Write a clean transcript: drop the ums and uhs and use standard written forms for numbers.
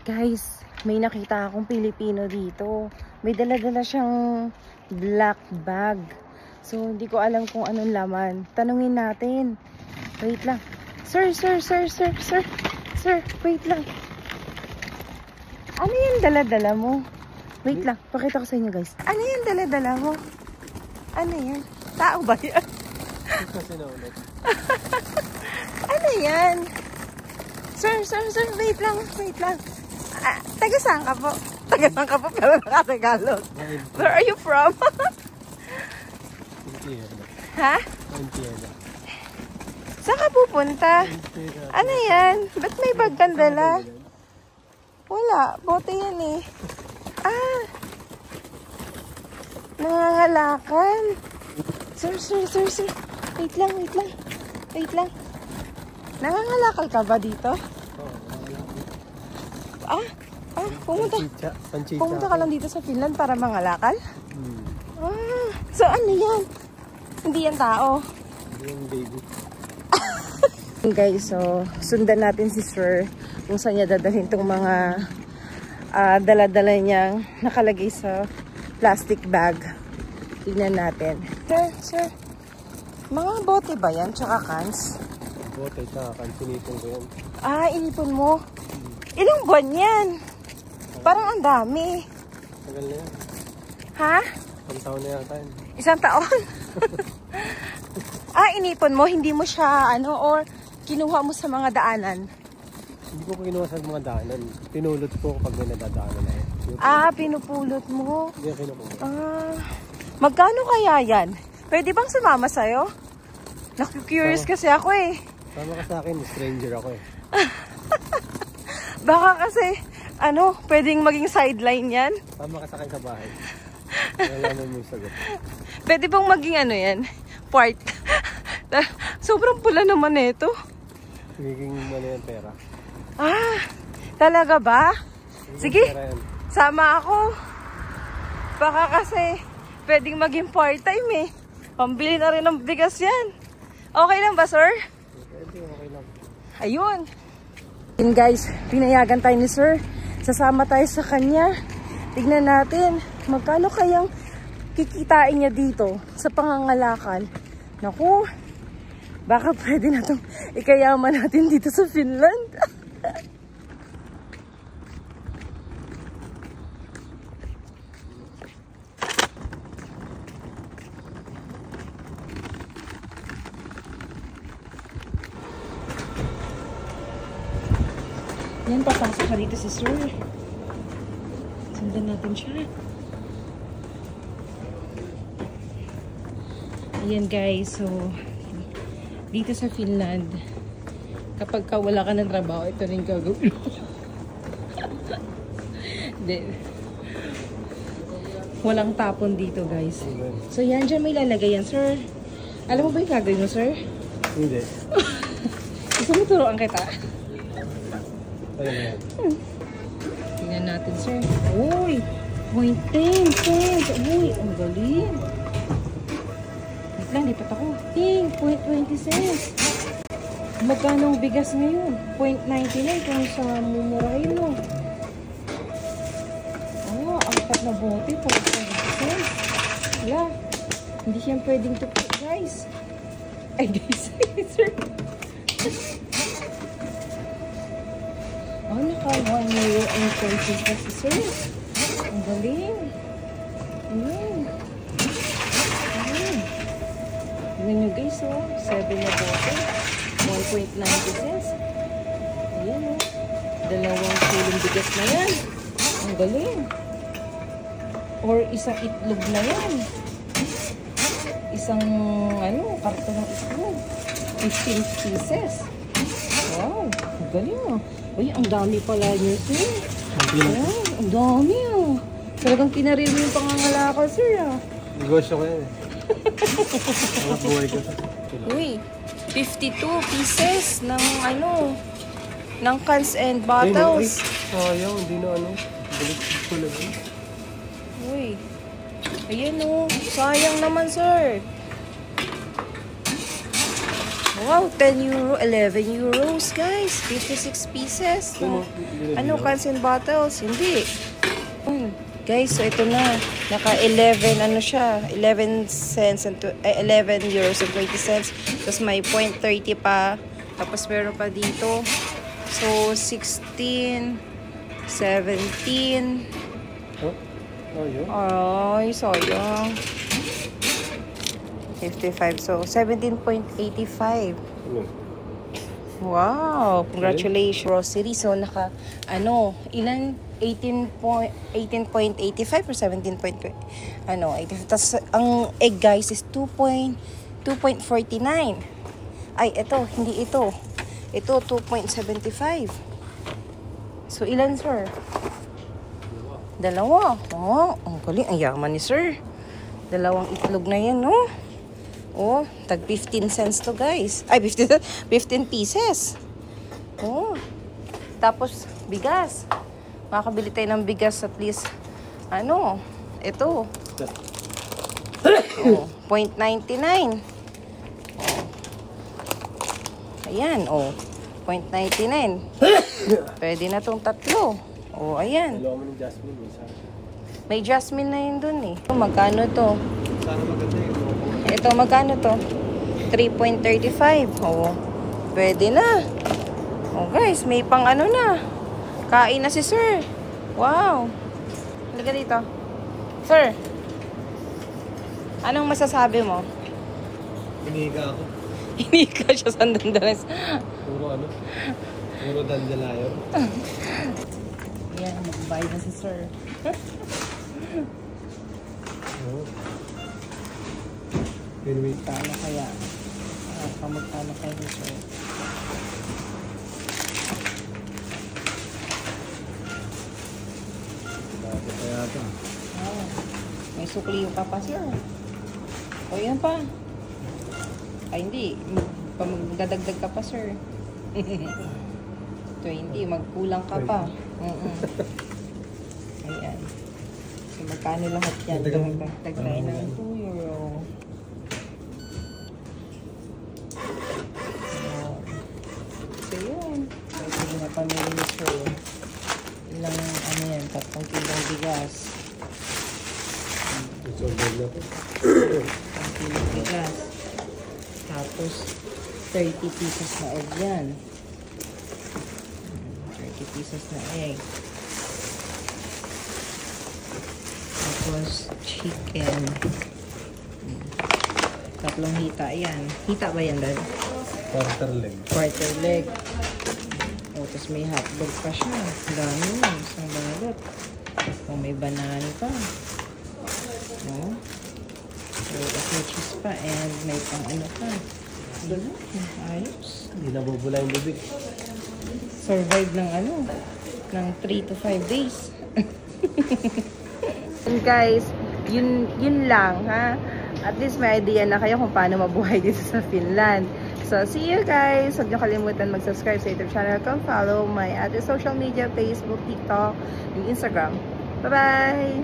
Guys, may nakita akong Pilipino dito. May dala-dala siyang black bag. So, hindi ko alam kung anong laman. Tanungin natin. Wait lang. Sir, wait lang. Ano yung dala-dala mo? Wait lang, pakita ko sa inyo guys. Ano yung dala-dala mo? Ano yan? Tao ba yan? Ano yan? Sir, wait lang. Taga saan ka po? Pero nakatagalog. Where are you from? Ha? Saan ka pupunta? Ano yan? Ba't may bag kang dala? Wala, bote yan eh. Nangangalakan. Sir. Wait lang. Nangangalakal ka ba dito? Pumunta ka lang dito sa Finland para mangalakal? So ano yan? Hindi yan tao? Hindi yan baby. Guys, so sundan natin si Sir kung saan niya dadalhin itong mga dala-dala niyang nakalagay sa plastic bag. Tignan natin. Sir, mga bote ba yan? Tsaka cans? Bote, tsaka cans. Inipon ko yan. Inipon mo? Ilang buwan yan? Parang ang dami. Tagal na yan. Ha? 1 taon na yata yan. 1 taon? Inipon mo? Hindi mo siya, or kinuha mo sa mga daanan? Hindi ko kinuha sa mga daanan. Pinulot ko kapag may nadadaanan na yan. Pinupulot mo? Hindi yan kinukuha. Magkano kaya yan? Pwede bang sumama sa'yo? Naku-curious kasi ako eh. Sama ka sa akin, stranger ako eh. Baka kasi, pwedeng maging sideline yan? Sama ka sa akin sa bahay. Nalaman mo yung sagot. Pwede bang maging yan? Part. Sobrang pula naman ito. Magiging yan pera. Talaga ba? Sige, sama ako. Baka kasi, pwedeng maging part-time eh. Pambili na rin ng bigas yan. Okay lang ba, sir? Okay lang. Ayun. Yun guys, pinayagan tayo ni Sir. Sasama tayo sa kanya. Tignan natin, magkano kayang kikitain niya dito sa pangangalakal. Naku, baka pwede na itong ikayaman natin dito sa Finland. Yan, papasok ka dito si Sir. Sundan natin siya. Ayan guys, so dito sa Finland, kapag wala ka ng trabaho, ito rin gagawin. Walang tapon dito guys. So yan, dyan may lalagay yan, Sir. Alam mo ba yung gagawin mo, Sir? Hindi. Gusto mo turuan kita? Ayan. Tingnan natin, Sir. Uy! 0.10 cents. Uy, ang galing. Wait lang, lipat ako. 0.20 cents. Magkano ang bigas ngayon? 0.99 kung sa mumurahin mo. Apat na bote. 0.20 cents. Wala. Hindi siya pwedeng tupo, guys. Ay, guys. Sir. Naka 1 euro and 20 kasi, Sir. Ang galing. Ayan. Tingnan nyo guys, 7 na bote. 1.90 cents. Ayan, 2 kilong bigas na yan. Ang galing. Or isang itlog na yan. Isang, karton ng itlog. 15 pieces. Wow, ang galing Uy, ang dami pala niyo, Sir. Ayan, ang dami Talagang kinarir mo yung pangangalakal, Sir Negosyo ko yan Ang buhay ko. Uy, 52 pieces ng ng cans and bottles. Sayang, hindi na balik ko lang. Uy, ayan sayang naman, Sir. Wow, 10 euro, 11 euros, guys. 56 pieces. Ano, cans and bottles? Hindi. Guys, so ito na. Naka 11, ano siya? 11 cents and 11 euros and 20 cents. Tapos may 0.30 pa. Tapos meron pa dito. So, 16, 17. Oh, yun. Ay, sayang. 55. So, 17.85. Wow! Congratulations. Grocery. So, naka, ano, ilan? 18.85 or 17. Ano, 85. Tapos, ang egg, guys, is 2.49. Ay, ito. Hindi ito. Ito, 2.75. So, ilan, sir? Dalawa. Oh, ang galing. Ang yaman ni sir. Dalawang itlog na yan, no? Oh, tag 15 cents to, guys. Ay, 15 pieces. Oh. Tapos, bigas. Makakabili tayo ng bigas at least, ano, ito. Oh, 0.99. Oh. Ayan, oh. 0.99. Pwede na tong tatlo. Oh, ayan. Dalawa mo ng jasmine. May jasmine na yun dun eh. Magkano to? Sana maganda yun. Ito, magkano to? 3.35. Oo. Pwede na. Oh, guys, may pang ano na. Kain na si sir. Wow. Halika dito. Sir, anong masasabi mo? Hinihiga ako. Hinihiga siya sa dandalas. Puro ano? Puro dandelion. Yan, mag-buy na si sir. Oh. Anyway, Magkano kaya? Magkano kaya ni sir? bago kaya ito. Oh, may sukli pa pa sir. O yan pa. Ay hindi, magdadagdag ka pa sir. 20, magkulang ka pa. Ayan. So magkano lahat yan? Dagdag tayo ng 2 euro. So yun. Pwede na pamili ni sir. Ilang ano yan, 3 kilong bigas. Isorder na ito. 3 kilong bigas. Tapos 30 pieces na egg yan. 30 pieces na egg. Tapos chicken. 3 hita yan. Hita ba yan, Dad? Quarter leg. Quarter leg. O, tapos may hotdog pa siya. Dami yun. Isang balot. O, may banana pa. O. So, tapos may cheese pa. And may pang ano pa. Ayos. Hindi nabubula yung bibig. Survive ng ano? Ng 3 to 5 days. And guys, yun lang, ha? At least may idea na kayo kung paano mabuhay dito sa Finland. So, see you guys! Huwag niyo kalimutan mag-subscribe sa YouTube channel ko. Follow my other social media, Facebook, TikTok, and Instagram. Bye-bye!